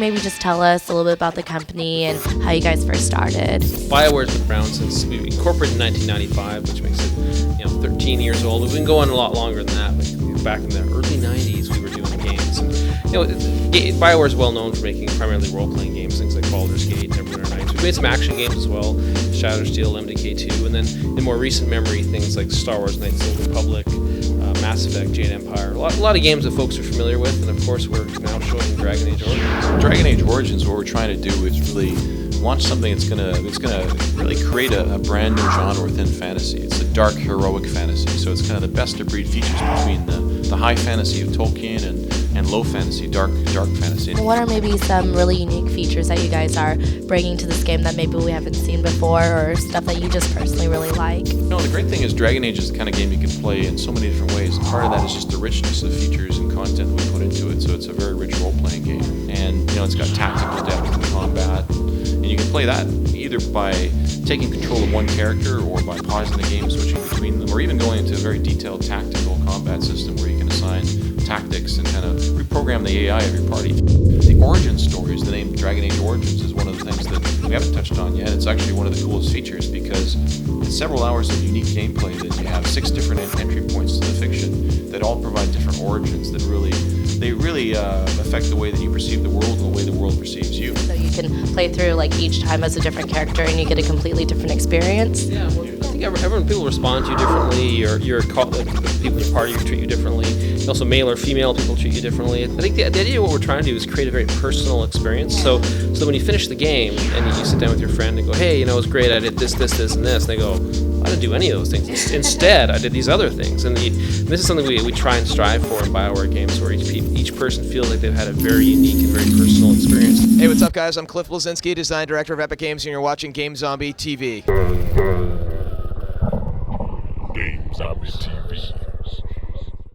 maybe just tell us a little bit about the company and how you guys first started? Bioware's been around since we incorporated in 1995, which makes it 13 years old. We've been going a lot longer than that. But back in the early 90s, we were doing games. And, Bioware is well known for making primarily role-playing games, things like Baldur's Gate, Neverwinter Nights. We've made some action games as well, Shattered Steel, MDK2, and then in more recent memory, things like Star Wars Knights of the Old Republic, Mass Effect, Jade Empire, a lot of games that folks are familiar with, and of course we're now showing Dragon Age Origins. Dragon Age Origins, what we're trying to do is really launch something that's gonna really create a brand new genre within fantasy. It's a dark heroic fantasy, so it's kind of the best of breed features between the high fantasy of Tolkien and low fantasy, dark fantasy. What are maybe some really unique features that you guys are bringing to this game that maybe we haven't seen before, or stuff that you just personally really like? The great thing is Dragon Age is the kind of game you can play in so many different ways. Part of that is just the richness of features and content we put into it, so it's a very rich role-playing game. And it's got tactical depth in combat, and you can play that either by taking control of one character or by pausing the game, switching between them, or even going into a very detailed tactical combat system where you can assign tactics and kind of reprogram the AI of your party. The origin stories, the name Dragon Age Origins, is one of the things that we haven't touched on yet. It's actually one of the coolest features because it's several hours of unique gameplay that you have 6 different entry points to the fiction that all provide different origins that really affect the way that you perceive the world and the way the world perceives you. So you can play through each time as a different character and you get a completely different experience? Yeah, well, I think people respond to you differently, or the people in your party treat you differently. Also, male or female people treat you differently. I think the idea of what we're trying to do is create a very personal experience. So that when you finish the game and you sit down with your friend and go, hey, it was great, I did this, and this, and they go, I didn't do any of those things. Instead, I did these other things. And this is something we try and strive for in Bioware games, where each person feels like they've had a very unique and very personal experience. Hey, what's up, guys? I'm Cliff Blazinski, Design Director of Epic Games, and you're watching Game Zombie TV. Game Zombie TV.